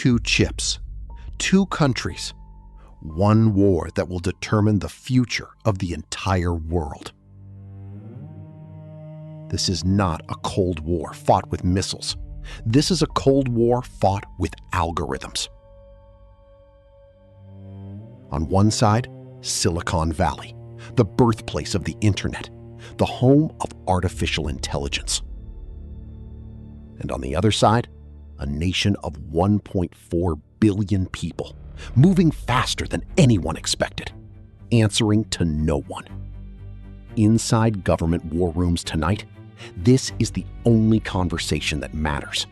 Two chips, two countries, one war that will determine the future of the entire world. This is not a Cold War fought with missiles. This is a Cold War fought with algorithms. On one side, Silicon Valley, the birthplace of the internet, the home of artificial intelligence. And on the other side, a nation of 1.4 billion people, moving faster than anyone expected, answering to no one. Inside government war rooms tonight, this is the only conversation that matters.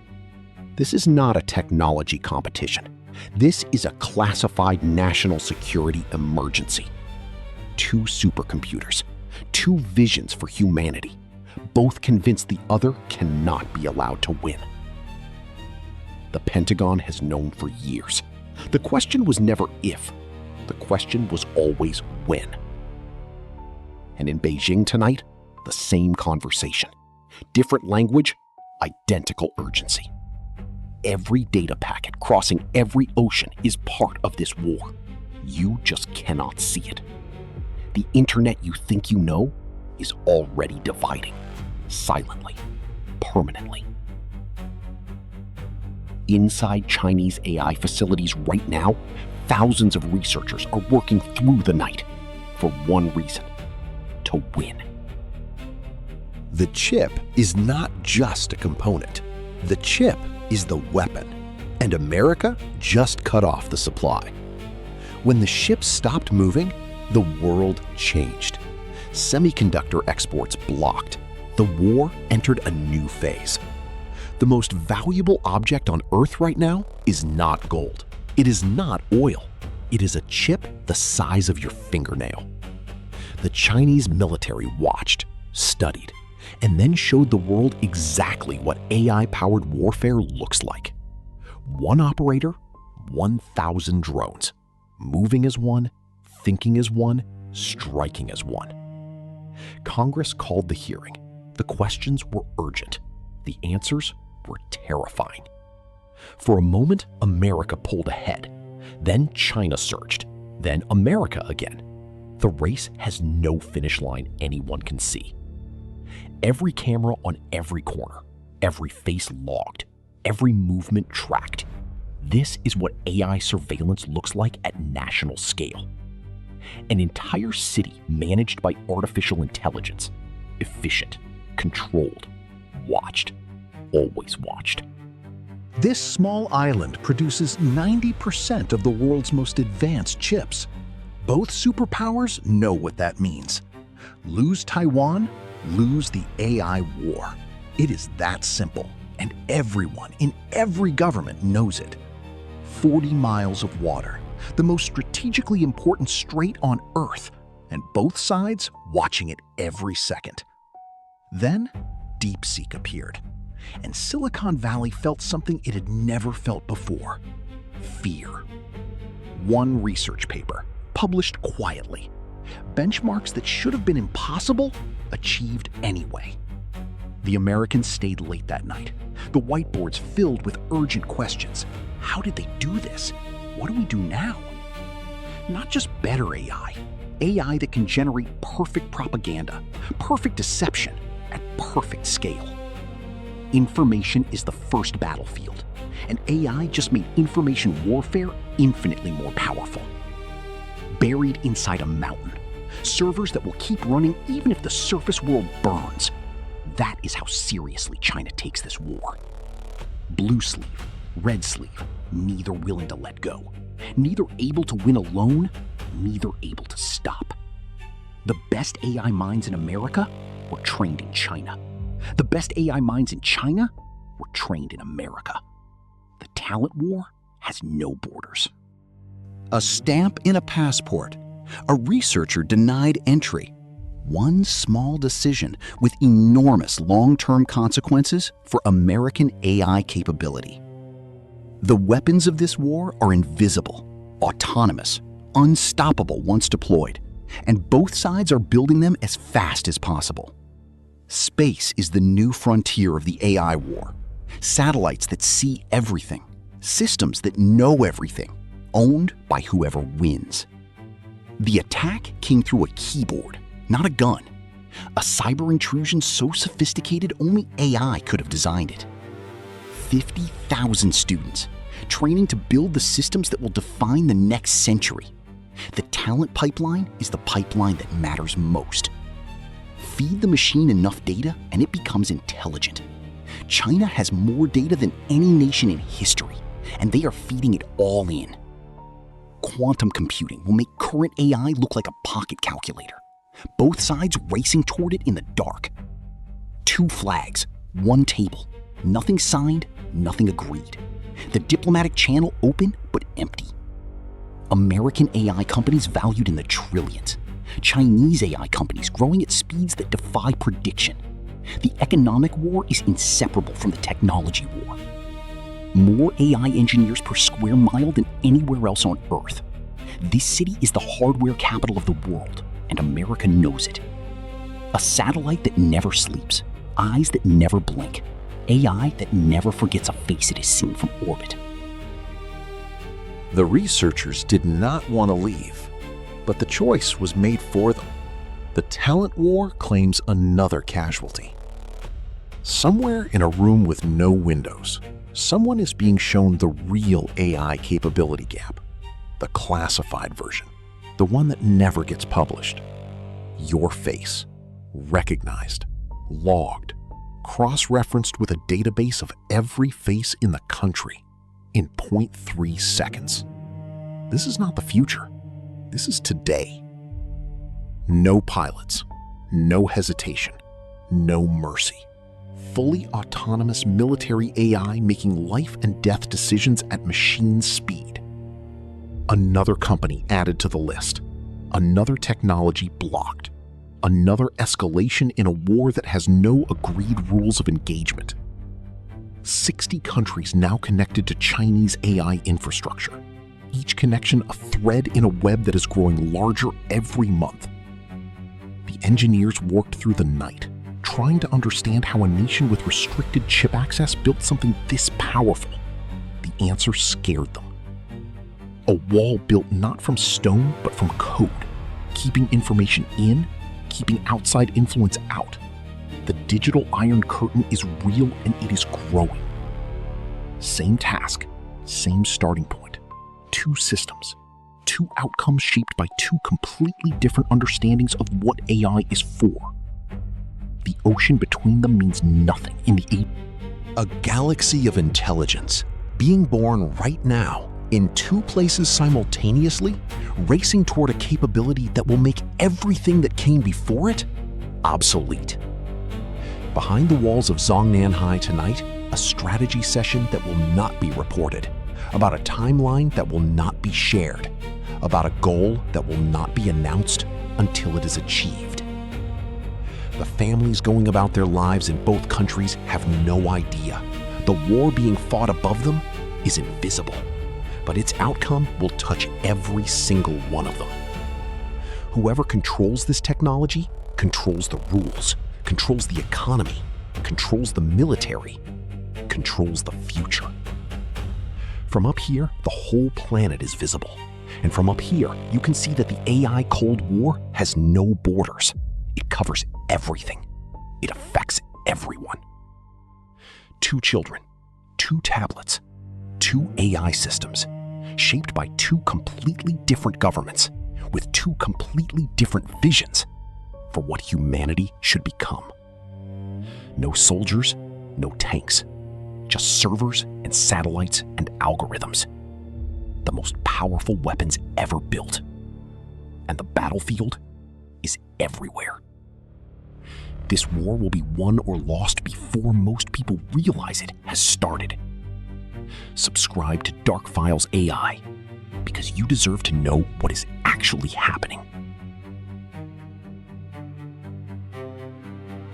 This is not a technology competition. This is a classified national security emergency. Two supercomputers, two visions for humanity, both convinced the other cannot be allowed to win. The Pentagon has known for years. The question was never if. The question was always when. And in Beijing tonight, the same conversation. Different language, identical urgency. Every data packet crossing every ocean is part of this war. You just cannot see it. The internet you think you know is already dividing, silently, permanently. Inside Chinese AI facilities right now, thousands of researchers are working through the night for one reason: to win. The chip is not just a component. The chip is the weapon, and America just cut off the supply. When the ships stopped moving, the world changed. Semiconductor exports blocked. The war entered a new phase. The most valuable object on Earth right now is not gold. It is not oil. It is a chip the size of your fingernail. The Chinese military watched, studied, and then showed the world exactly what AI-powered warfare looks like. One operator, 1,000 drones, moving as one, thinking as one, striking as one. Congress called the hearing. The questions were urgent. The answers were terrifying. For a moment, America pulled ahead. Then China surged. Then America again. The race has no finish line anyone can see. Every camera on every corner, every face logged, every movement tracked. This is what AI surveillance looks like at national scale. An entire city managed by artificial intelligence, efficient, controlled, watched, always watched. This small island produces 90% of the world's most advanced chips. Both superpowers know what that means. Lose Taiwan, lose the AI war. It is that simple, and everyone in every government knows it. 40 miles of water, the most strategically important strait on Earth, and both sides watching it every second. Then, DeepSeek appeared, and Silicon Valley felt something it had never felt before: fear. One research paper, published quietly. Benchmarks that should have been impossible, achieved anyway. The Americans stayed late that night, the whiteboards filled with urgent questions. How did they do this? What do we do now? Not just better AI, AI that can generate perfect propaganda, perfect deception, at perfect scale. Information is the first battlefield, and AI just made information warfare infinitely more powerful. Buried inside a mountain, servers that will keep running even if the surface world burns. That is how seriously China takes this war. Blue sleeve, red sleeve, neither willing to let go. Neither able to win alone, neither able to stop. The best AI minds in America were trained in China. The best AI minds in China were trained in America. The talent war has no borders. A stamp in a passport. A researcher denied entry. One small decision with enormous long-term consequences for American AI capability. The weapons of this war are invisible, autonomous, unstoppable once deployed, and both sides are building them as fast as possible. Space is the new frontier of the AI war. Satellites that see everything, Systems that know everything, owned by whoever wins. The attack came through a keyboard, not a gun. A cyber intrusion so sophisticated only AI could have designed it. 50,000 students, training to build the systems that will define the next century. The talent pipeline is the pipeline that matters most. Feed the machine enough data and it becomes intelligent. China has more data than any nation in history, and they are feeding it all in. Quantum computing will make current AI look like a pocket calculator. Both sides racing toward it in the dark. 2 flags, 1 table. Nothing signed, nothing agreed. The diplomatic channel open but empty. American AI companies valued in the trillions. Chinese AI companies growing at speeds that defy prediction. The economic war is inseparable from the technology war. More AI engineers per square mile than anywhere else on Earth. This city is the hardware capital of the world, and America knows it. A satellite that never sleeps, eyes that never blink, AI that never forgets a face it has seen from orbit. The researchers did not want to leave, but the choice was made for them. The talent war claims another casualty. Somewhere in a room with no windows, someone is being shown the real AI capability gap, the classified version, the one that never gets published. Your face, recognized, logged, cross-referenced with a database of every face in the country in 0.3 seconds. This is not the future. This is today. No pilots, no hesitation, no mercy. Fully autonomous military AI making life and death decisions at machine speed. Another company added to the list. Another technology blocked. Another escalation in a war that has no agreed rules of engagement. 60 countries now connected to Chinese AI infrastructure. Each connection a thread in a web that is growing larger every month. The engineers worked through the night, trying to understand how a nation with restricted chip access built something this powerful. The answer scared them. A wall built not from stone, but from code, keeping information in, keeping outside influence out. The digital Iron Curtain is real and it is growing. Same task, same starting point. 2 systems, 2 outcomes shaped by 2 completely different understandings of what AI is for. The ocean between them means nothing in the age. A galaxy of intelligence being born right now in 2 places simultaneously, racing toward a capability that will make everything that came before it obsolete. Behind the walls of Zhongnan High tonight, a strategy session that will not be reported, about a timeline that will not be shared, about a goal that will not be announced until it is achieved. The families going about their lives in both countries have no idea. The war being fought above them is invisible, but its outcome will touch every single one of them. Whoever controls this technology controls the rules, controls the economy, controls the military, controls the future. From up here, the whole planet is visible. And from up here, you can see that the AI Cold War has no borders. It covers everything. It affects everyone. 2 children, 2 tablets, 2 AI systems, shaped by 2 completely different governments, with 2 completely different visions for what humanity should become. No soldiers, no tanks, just servers and satellites and algorithms. The most powerful weapons ever built. And the battlefield is everywhere. This war will be won or lost before most people realize it has started. Subscribe to Dark Files AI, because you deserve to know what is actually happening.